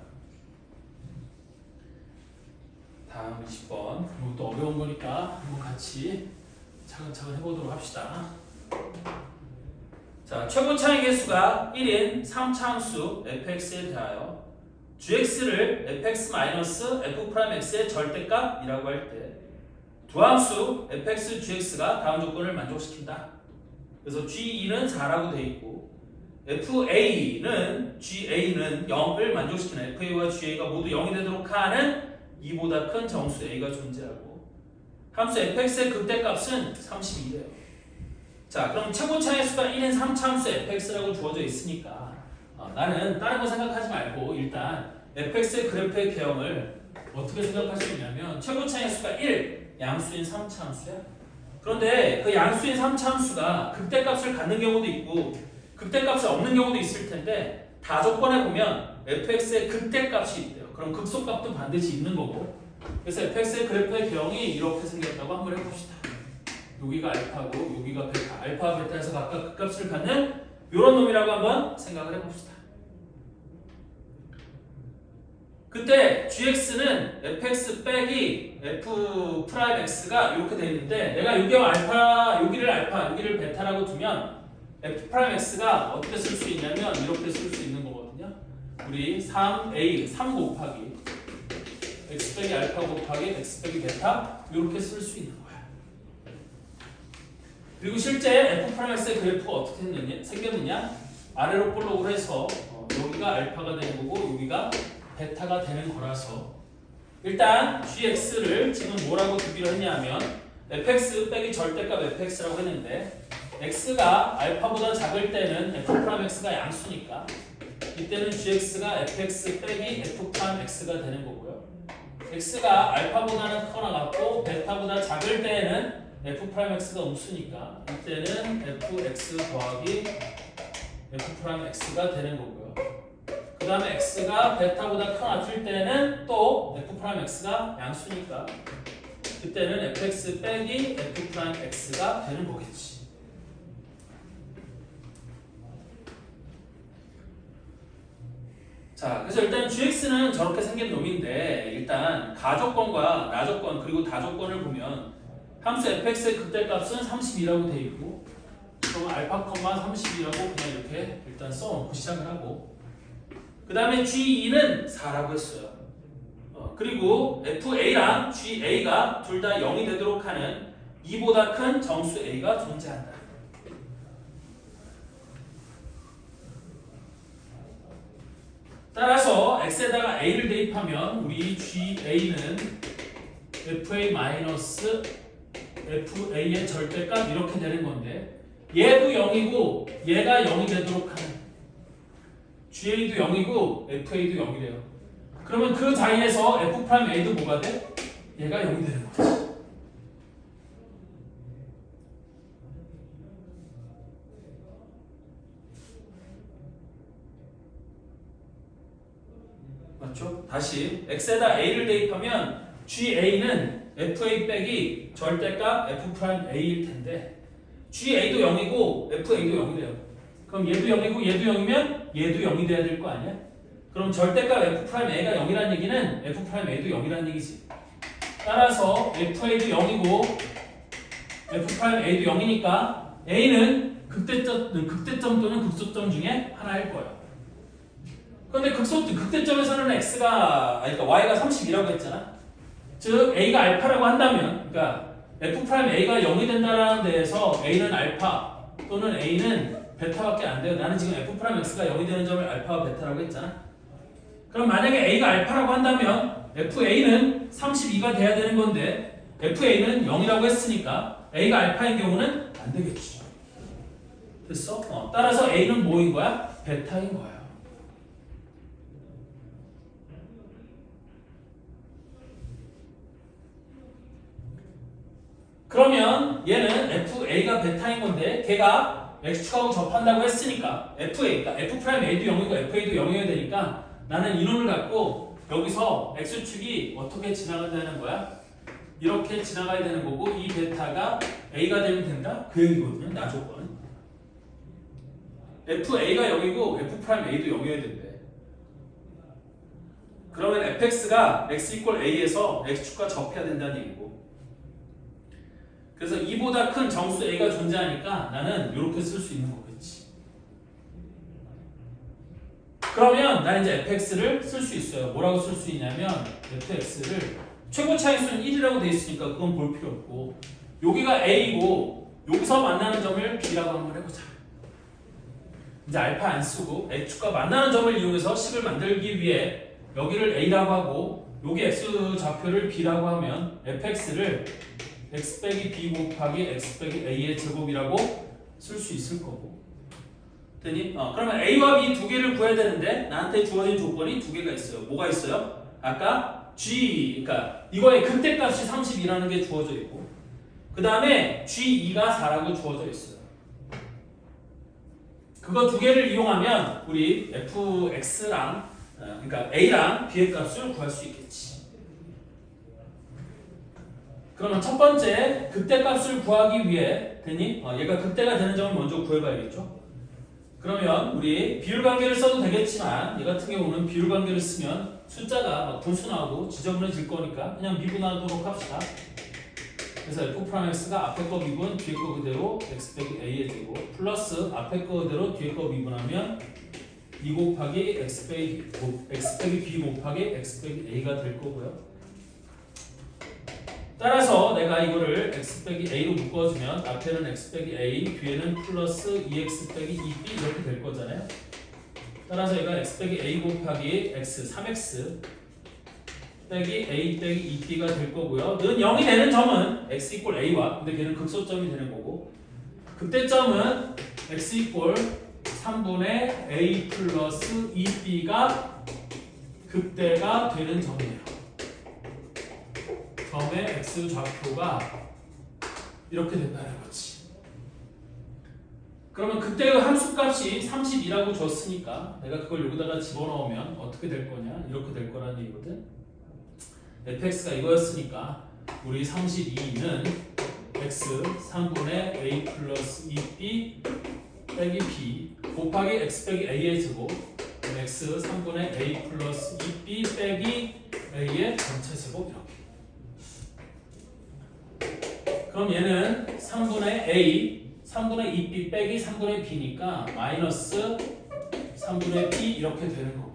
다음 20번. 이것도 어려운 거니까 한번 같이 차근차근 해보도록 합시다. 자, 최고 차의 개수가 1인 3차함수 fx에 대하여 gx를 fx-f'x의 절대값이라고 할 때 두 함수 fx, gx가 다음 조건을 만족시킨다. 그래서 g2는 4라고 돼 있고 fa는 ga는 0을 만족시키는 fa와 ga가 모두 0이 되도록 하는 2보다 큰 정수 a가 존재하고 함수 fx의 극대값은 32래요. 자, 그럼 최고 차의 수가 1인 3차함수 fx라고 주어져 있으니까 나는 다른 거 생각하지 말고 일단 fx의 그래프의 개형을 어떻게 생각할 수 있냐면 최고 차의 수가 1, 양수인 3차함수야. 그런데 그 양수인 3차함수가 극대값을 갖는 경우도 있고 극대값이 없는 경우도 있을 텐데 다 조건에 보면 fx의 극대값이 있대요. 그럼 극소값도 반드시 있는 거고 그래서 fx의 그래프의 개형이 이렇게 생겼다고 한번 해봅시다. 여기가 알파고 여기가 베타, 알파, 베타에서 각각 극값을 갖는 이런 놈이라고 한번 생각을 해봅시다. 그때 gx는 fx 빼기 f 프라임 x가 이렇게 되어 있는데 내가 여기가 알파, 여기를 알파, 여기를 베타라고 두면 f'x가 어떻게 쓸 수 있냐면 이렇게 쓸 수 있는 거거든요. 우리 3a 3 곱하기 x 빼기 알파 곱하기 x 빼기 베타 이렇게 쓸 수 있는 거야. 그리고 실제 f'x의 그래프가 어떻게 생겼느냐? 아래로 볼록을 해서 여기가 알파가 되는 거고 여기가 베타가 되는 거라서 일단 gx를 지금 뭐라고 두기로 했냐면 fx 빼기 절대값 fx라고 했는데 x가 알파보다 작을 때는 f'x가 양수니까 이때는 gx가 fx 빼기 f'x가 되는 거고요. x가 알파보다는 크거나 같고 베타보다 작을 때에는 f'x가 음수니까 이때는 fx 더하기 f'x가 되는 거고요. 그 다음에 x가 베타보다 크거나 같을 때는 또 f'x가 양수니까 그때는 fx 빼기 f'x가 되는 거겠지. 자, 그래서 일단 gx는 저렇게 생긴 놈인데 일단 가조건과 나조건 그리고 다조건을 보면 함수 fx의 극대값은 32라고 돼 있고 그럼 알파 컴마 32라고 그냥 이렇게 일단 써놓고 시작을 하고 그 다음에 g2는 4라고 했어요. 그리고 fa랑 ga가 둘 다 0이 되도록 하는 2보다 큰 정수 a가 존재한다. 따라서 x에다가 a를 대입하면 우리 ga는 fa-fa의 절대값 이렇게 되는 건데 얘도 0이고 얘가 0이 되도록 하는 ga도 0이고 fa도 0이래요. 그러면 그 자리에서 f'a도 뭐가 돼? 얘가 0이 되는 거지. 맞죠? 다시 x에다 a를 대입하면 ga는 fa 빼기 절대값 f'a일 텐데 ga도 0이고 fa도 0이래요. 그럼 얘도 0이고 얘도 0이면 얘도 0이 돼야 될 거 아니야? 그럼 절대값 f'a가 0이라는 얘기는 f'a도 0이라는 얘기지. 따라서 fa도 0이고 f'a도 0이니까 a는 극대점 또는 극소점 중에 하나일 거예요. 그런데 극대점에서는 그러니까 y가 32라고 했잖아. 즉 a가 알파라고 한다면, 그러니까 f'a가 0이 된다라는 데에서 a는 알파 또는 a는 베타밖에 안 돼요. 나는 지금 f'x가 0이 되는 점을 알파와 베타라고 했잖아. 그럼 만약에 a가 알파라고 한다면 fa는 32가 돼야 되는 건데 fa는 0이라고 했으니까 a가 알파인 경우는 안 되겠지. 됐어? 따라서 a는 뭐인 거야? 베타인 거야. 그러면 얘는 fa가 베타인 건데 걔가 x축하고 접한다고 했으니까 그러니까 f'a도 0이고 fa도 0이어야 되니까 나는 이놈을 갖고 여기서 x축이 어떻게 지나간다는 거야? 이렇게 지나가야 되는 거고 이 베타가 a가 되면 된다? 그 얘기거든요. 나조건. fa가 0이고 f'a도 0이어야 된대. 그러면 fx가 x = a에서 x축과 접해야 된다는 얘기고 그래서 2보다 큰 정수 a가 존재하니까 나는 이렇게 쓸 수 있는 거겠지. 그러면 나는 이제 fx를 쓸 수 있어요. 뭐라고 쓸 수 있냐면 fx를 최고 차이수는 1이라고 돼 있으니까 그건 볼 필요 없고 여기가 a이고 여기서 만나는 점을 b라고 한번 해보자. 이제 알파 안 쓰고 x축과 만나는 점을 이용해서 식을 만들기 위해 여기를 a라고 하고 여기 x 좌표를 b라고 하면 fx를 x 빼기 b 곱하기 x 빼기 a의 제곱이라고 쓸 수 있을 거고 되니? 그러면 a와 b 두 개를 구해야 되는데 나한테 주어진 조건이 두 개가 있어요. 뭐가 있어요? 아까 그러니까 이거의 극대값이 32라는 게 주어져 있고 그 다음에 g2가 4라고 주어져 있어요. 그거 두 개를 이용하면 우리 fx랑 그러니까 a랑 b의 값을 구할 수 있겠지. 그러면 첫 번째 극대값을 구하기 위해 되니? 얘가 극대가 되는 점을 먼저 구해봐야겠죠. 그러면 우리 비율관계를 써도 되겠지만 얘 같은 경우는 비율관계를 쓰면 숫자가 막 분수 나오고 지저분해질 거니까 그냥 미분하도록 합시다. 그래서 f 프라임 x가 앞에 거 미분 뒤에 거 그대로 x 빼기 a의 제곱 플러스 앞에 거 그대로 뒤에 거 미분하면 2 곱하기 x 빼기 b 곱하기 x 빼기 a가 될 거고요. 따라서 내가 이거를 x 빼기 a로 묶어주면 앞에는 x 빼기 a, 뒤에는 플러스 2x 빼기 2b 이렇게 될 거잖아요. 따라서 얘가 x 빼기 a 곱하기 x 3x 빼기 a 빼기 2b가 될 거고요. 는 0이 되는 점은 x 이꼴 a와 근데 걔는 극소점이 되는 거고 극대점은 x 이꼴 3분의 a 플러스 2b가 극대가 되는 점이에요. 점의 x 좌표가 이렇게 된다는 거지. 그러면 그때의 함수값이 32라고 줬으니까 내가 그걸 여기다가 집어넣으면 어떻게 될 거냐? 이렇게 될 거라는 얘기거든. fx가 이거였으니까 우리 32는 x 3분의 a 플러스 2b 빼기 b 곱하기 x 빼기 a의 제곱 x 3분의 a 플러스 2b 빼기 a의 전체 제곱 이렇게. 그럼 얘는 3분의 a 3분의 2b 빼기 3분의 b니까 마이너스 3분의 b 이렇게 되는 거고요.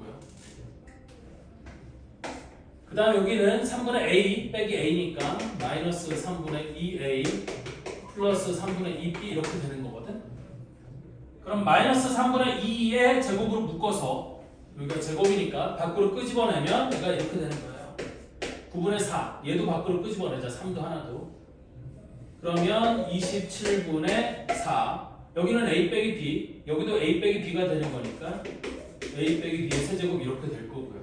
그 다음 여기는 3분의 a 빼기 a니까 마이너스 3분의 2a 플러스 3분의 2b 이렇게 되는 거거든. 그럼 마이너스 3분의 2의 제곱으로 묶어서 여기가 제곱이니까 밖으로 끄집어내면 얘가 이렇게 되는 거예요. 9분의 4 얘도 밖으로 끄집어내자. 3도 하나도. 그러면 27분의 4 여기는 a 빼기 b 여기도 a 빼기 b가 되는 거니까 a 빼기 b의 세제곱 이렇게 될 거고요.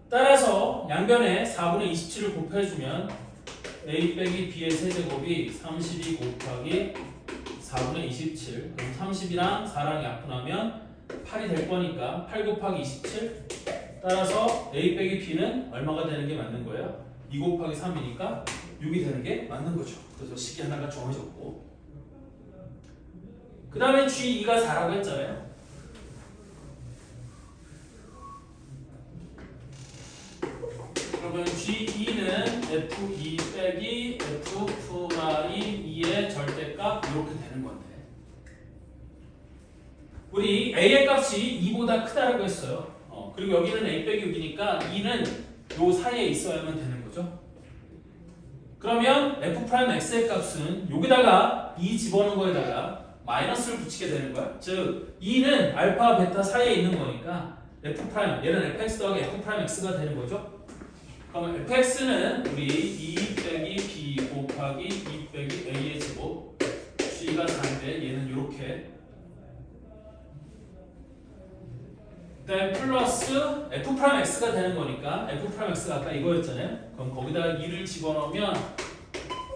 따라서 양변에 4분의 27을 곱해주면 a 빼기 b의 세제곱이 32 곱하기 4분의 27 그럼 30이랑 4랑 약분하면 8이 될 거니까 8 곱하기 27 따라서 a 빼기 b는 얼마가 되는 게 맞는 거예요? 2 곱하기 3이니까 6이 되는 게 맞는 거죠. 그래서 식이 하나가 정해졌고 그 다음에 G2가 4라고 했잖아요. 그러면 G2는 F2 빼기 F 마이 2의 절대값 이렇게 되는 건데 우리 A의 값이 2보다 크다라고 했어요. 그리고 여기는 A 빼기 6이니까 2는 요 사이에 있어야만 되는 거죠. 그러면 F'X의 값은 여기다가 2 집어넣은 거에다가 마이너스를 붙이게 되는 거야. 즉 2는 알파, 베타 사이에 있는 거니까 F' 얘는 fx 더하기 F'X가 되는 거죠. 그러면 fx는 우리 2 빼기 b 곱하기 2 빼기 a의 제곱 g가 4인데 얘는 이렇게 그다음에 플러스 F'X가 되는 거니까 F'X가 아까 이거였잖아요. 그럼 거기다가 2를 집어넣으면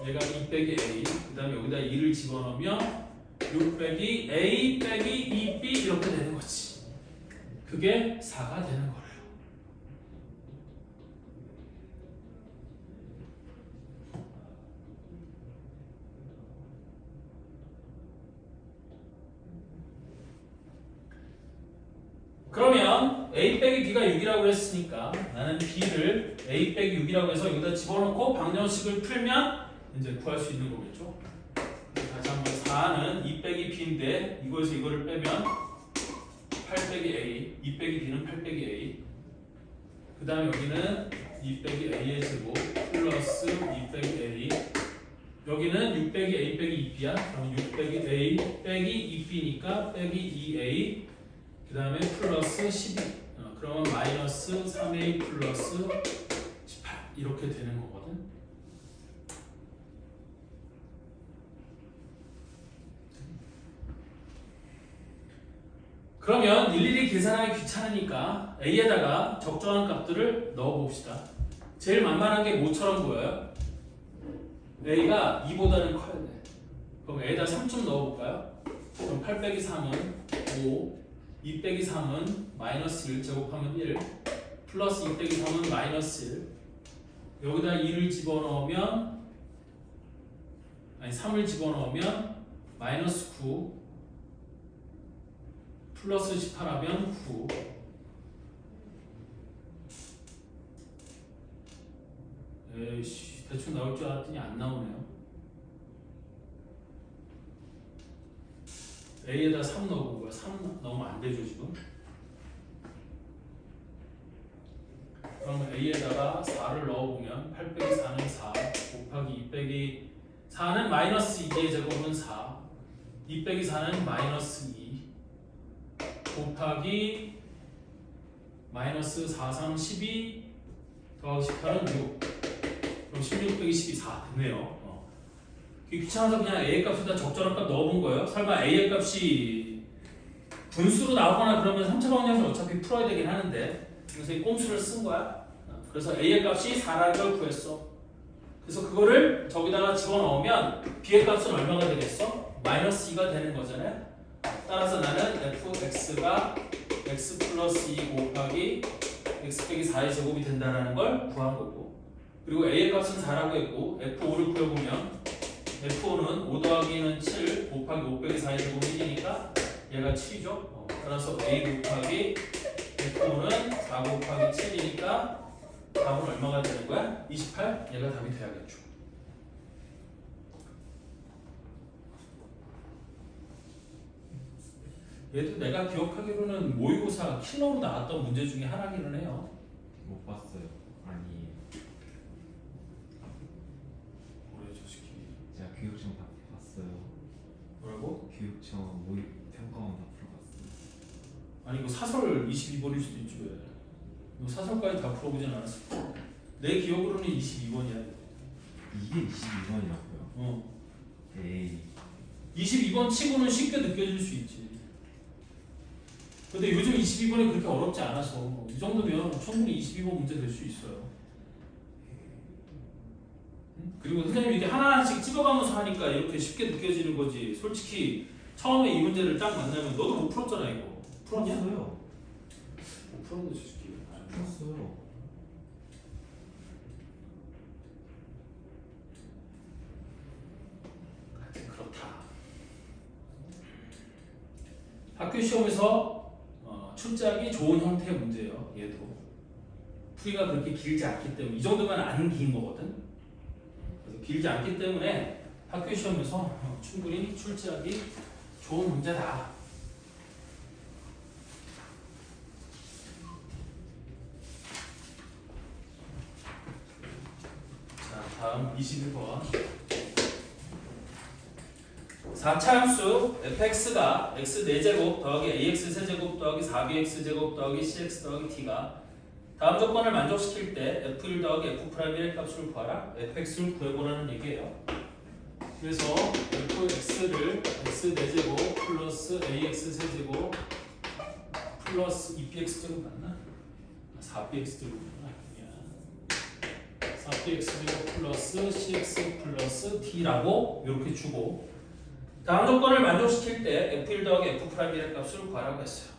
얘가 2 빼기 a 그 다음에 여기다 2를 집어넣으면 6 빼기 a 빼기 2b 이렇게 되는 거지. 그게 4가 되는 거예요. 그러면 a 빼기 b가 6이라고 했으니까 나는 b를 a 빼기 6이라고 해서 여기다 집어넣고 방정식을 풀면 이제 구할 수 있는 거겠죠. 다시 한번 4는 2 빼기 b인데 이거에서 이거를 빼면 8 빼기 a 2 빼기 b는 8 빼기 a 그 다음에 여기는 2 빼기 a의 제곱 플러스 2 빼기 a 여기는 6 빼기 a 빼기 2b야. 그럼 6 빼기 a 빼기 2b니까 빼기 2a 그 다음에 플러스 12 그러면 마이너스 3a 플러스 18 이렇게 되는 거거든. 그러면 일일이 계산하기 귀찮으니까 a에다가 적정한 값들을 넣어봅시다. 제일 만만한 게 뭐처럼 보여요? a가 2보다는 커야 돼. 그럼 a에다 3좀 넣어볼까요? 그럼 8 빼기 3은 5 2 빼기 3은 마이너스 1 제곱하면 1 플러스 2 빼기 3은 마이너스 1 여기다 2를 집어넣으면 아니 3을 집어넣으면 마이너스 9 플러스 18하면 9 네, 에이씨, 대충 나올 줄 알았더니 안 나오네요. A에다 3 넣어본 거야. 3 넣으면 안 되죠, 지금. 그럼 A에다가 4를 넣어보면 8 빼기 4는 4 곱하기 2 빼기 4는 마이너스 2의 제곱은 4 2 빼기 4는 마이너스 2 곱하기 마이너스 4, 3, 12 더하기 18은 6 그럼 16 빼기 12, 4 됐네요. 귀찮아서 그냥 A의 값에다 적절한 값 넣어본 거예요. 설마 A의 값이 분수로 나오거나 그러면 3차 방정식을 어차피 풀어야 되긴 하는데 그래서 이 꼼수를 쓴 거야. 그래서 A의 값이 4라는 걸 구했어. 그래서 그거를 저기다가 집어넣으면 B의 값은 얼마가 되겠어? 마이너스 2가 되는 거잖아요. 따라서 나는 fx가 x 플러스 2 곱하기 x 빼기 4의 제곱이 된다는 걸 구한 거고 그리고 A의 값은 4라고 했고 f5를 구해보면 f5는 5 더하기는 7 곱하기 5 빼기 4의 제곱이 1이니까 얘가 7이죠. 따라서 A 곱하기 f5는 4 곱하기 7이니까 답은 얼마가 되는 거야? 28? 얘가 답이 돼야겠죠. 얘도 내가 기억하기로는 모의고사 킬러로 나왔던 문제 중에 하나기는 해요. 못 봤어요. 아니 뭐래 저 새끼. 제가 교육청 다 봤어요. 뭐라고? 교육청 모의 평가원 다 풀어봤어요. 아니 이거 사설 22번일 수도 있지 왜? 이거 사설까지 다 풀어보진 않았을 거야. 내 기억으로는 22번이야. 이게 22번이라고요? 어. 에이 22번 치고는 쉽게 느껴질 수 있지. 근데 요즘 22번이 그렇게 어렵지 않아서 이 정도면 충분히 22번 문제 될 수 있어요. 그리고 선생님이 이게 하나하나씩 찍어가면서 하니까 이렇게 쉽게 느껴지는 거지. 솔직히 처음에 이 문제를 딱 만나면 너도 못 풀었잖아 이거. 풀었냐? 풀었어요. 못 풀었는데 솔직히. 풀었어요. 하여튼 그렇다. 학교 시험에서 출제하기 좋은 형태의 문제예요. 얘도 풀이가 그렇게 길지 않기 때문에 이 정도면 안 긴 거거든. 그래서 길지 않기 때문에 학교 시험에서 충분히 출제하기 좋은 문제다. 자, 다음 21번. 4차 함수 fx가 x 4제곱 더하기 ax 세제곱 더하기 4bx 제곱 더하기 cx 더하기 t가 다음 조건을 만족시킬 때 f1 더하기 f'의 값을 구하라. fx를 구해보라는 얘기예요. 그래서 fx를 x 4제곱 플러스 ax 세제곱 플러스 2bx제곱 맞나? 4bx제곱이구나. 4bx제곱 플러스 cx 플러스 t라고 이렇게 주고 다음 조건을 만족시킬 때 f1 더하기 f'의 값을 구하라고 했어요.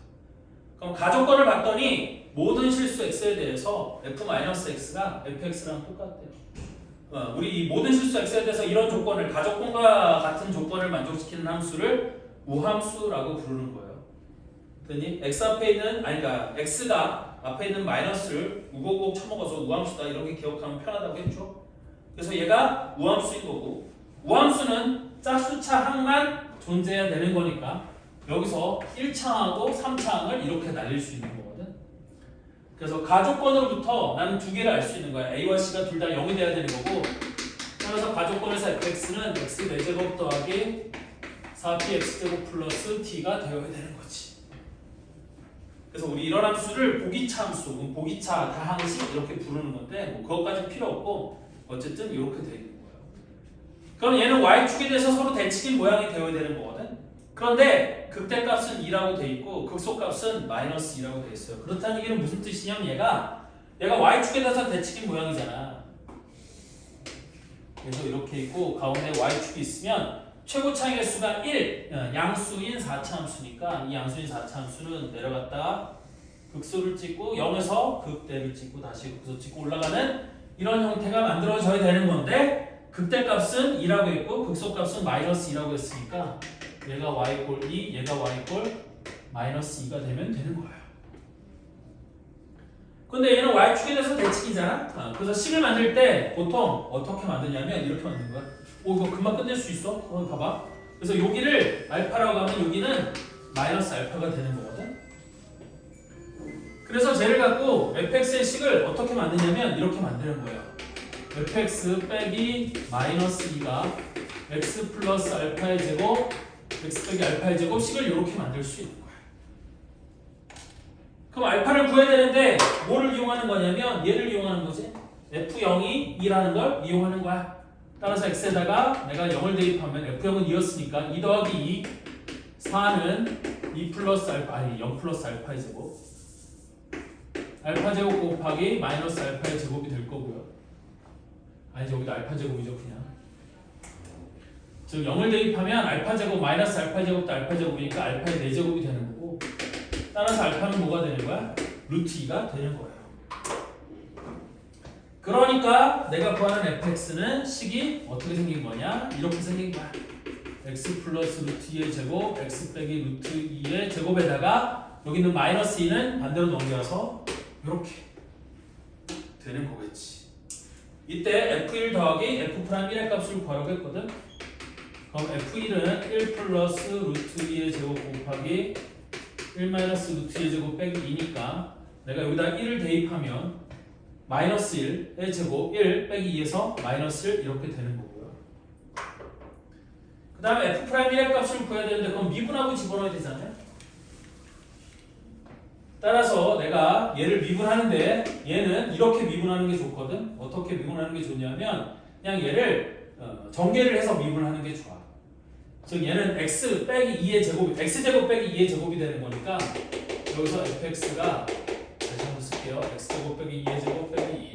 그럼 가조건을 봤더니 모든 실수 x에 대해서 f-x가 fx랑 똑같대요. 우리 이 모든 실수 x에 대해서 이런 조건을 가조건과 같은 조건을 만족시키는 함수를 우함수라고 부르는 거예요. 그랬더니 x 앞에 있는 그러니까 x가 앞에 있는 마이너스를 우곡우곡 쳐먹어서 우함수다 이렇게 기억하면 편하다고 했죠. 그래서 얘가 우함수인 거고 우함수는 짝수차 항만 존재해야 되는 거니까 여기서 1차항하고 3차항을 이렇게 날릴 수 있는 거거든. 그래서 가조건으로부터 나는 두 개를 알 수 있는 거야. A와 C가 둘 다 0이 돼야 되는 거고 따라서 가조건에서 fx는 x 4제곱 더하기 4px제곱 플러스 t가 되어야 되는 거지. 그래서 우리 이런 함수를 보기차 함수, 보기차 다항식 이렇게 부르는 건데 뭐 그것까지 필요 없고 어쨌든 이렇게 돼 있는 거예요. 그럼 얘는 y축에 대해서 서로 대칭인 모양이 되어야 되는 거거든. 그런데 극대값은 2라고 돼 있고 극소값은 마이너스 2라고 돼 있어요. 그렇다는 얘기는 무슨 뜻이냐면 얘가 y축에 대해서 대칭인 모양이잖아. 그래서 이렇게 있고 가운데 y축이 있으면 최고 차이의 수가 1, 양수인 4차 함수니까 이 양수인 4차 함수는 내려갔다가 극소를 찍고 0에서 극대를 찍고 다시 극소 찍고 올라가는 이런 형태가 만들어져야 되는 건데 극대값은 2라고 했고 극소값은 마이너스 2라고 했으니까 얘가 y꼴 2, 얘가 y꼴 마이너스 2가 되면 되는 거예요. 근데 얘는 y축에 대해서 대칭이잖아. 그래서 식을 만들 때 보통 어떻게 만드냐면 이렇게 만드는 거야. 오 이거 금방 끝낼 수 있어? 봐봐. 그래서 여기를 알파라고 하면 여기는 마이너스 알파가 되는 거거든. 그래서 쟤를 갖고 fx의 식을 어떻게 만드냐면 이렇게 만드는 거예요. fx 빼기 마이너스 2가 x 플러스 알파의 제곱 x 빼기 알파의 제곱 식을 이렇게 만들 수 있는 거야. 그럼 알파를 구해야 되는데 뭐를 이용하는 거냐면 얘를 이용하는 거지. f0이 2라는 걸 이용하는 거야. 따라서 x에다가 내가 0을 대입하면 f0은 2였으니까 2 더하기 2 4는 2 플러스 알파 아니 0 플러스 알파의 제곱 알파 제곱 곱하기 마이너스 알파의 제곱이 될 거고요. 아니지 여기도 알파 제곱이죠 그냥. 즉 0을 대입하면 알파 제곱 마이너스 알파 제곱도 알파 제곱이니까 알파의 4제곱이 되는 거고 따라서 알파는 뭐가 되는 거야? 루트 2가 되는 거예요. 그러니까 내가 구하는 fx는 식이 어떻게 생긴 거냐? 이렇게 생긴 거야. x 플러스 루트 2의 제곱 x 빼기 루트 2의 제곱에다가 여기 있는 마이너스 2는 반대로 넘겨서 이렇게 되는 거겠지. 이때 f1 더하기 f'1의 값을 구하려고 했거든. 그럼 f1은 1 플러스 루트 2의 제곱 곱하기 1 마이너스 루트 2의 제곱 빼기 2니까 내가 여기다 1을 대입하면 마이너스 1의 제곱 1 빼기 2에서 마이너스 1 이렇게 되는 거고요. 그 다음에 f'1의 값을 구해야 되는데 그럼 미분하고 집어넣어야 되잖아요. 따라서 내가 얘를 미분하는데 얘는 이렇게 미분하는 게 좋거든. 어떻게 미분하는 게 좋냐면 그냥 얘를 전개를 해서 미분하는 게 좋아. 즉 얘는 x 빼기 2의 제곱이 x제곱 빼기 2의 제곱이 되는 거니까 여기서 fx가 다시 한번 쓸게요. x제곱 빼기 2의 제곱 빼기 2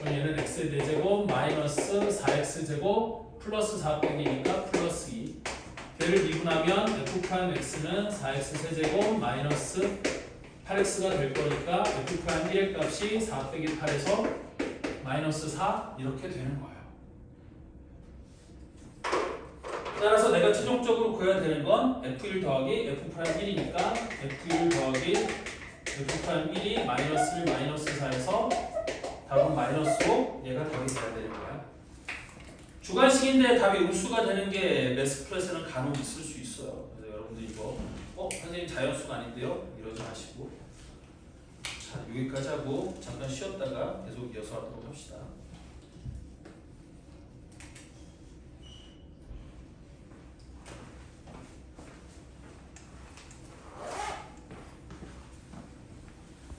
그럼 얘는 x의 4제곱 마이너스 4x제곱 플러스 4 빼기 2니까 플러스 2 걔를 미분하면 f'x는 4x 세제곱 마이너스 8x가 될 거니까 f'1의 값이 4 빼기 8에서 마이너스 4 이렇게 되는 거예요. 따라서 내가 최종적으로 구해야 되는 건 f1 더하기 f'1이니까 f1 더하기 f'1이 마이너스 1 마이너스 4에서 답은 마이너스 5 얘가 답이 돼야 되는 거야. 주관식인데 답이 음수가 되는 게 매스 플랫에는 간혹 있을 수 있어요. 그래서 여러분들 이거 선생님 자연수가 아닌데요? 이러지 마시고 자 여기까지 하고 잠깐 쉬었다가 계속 이어서 하도록 합시다.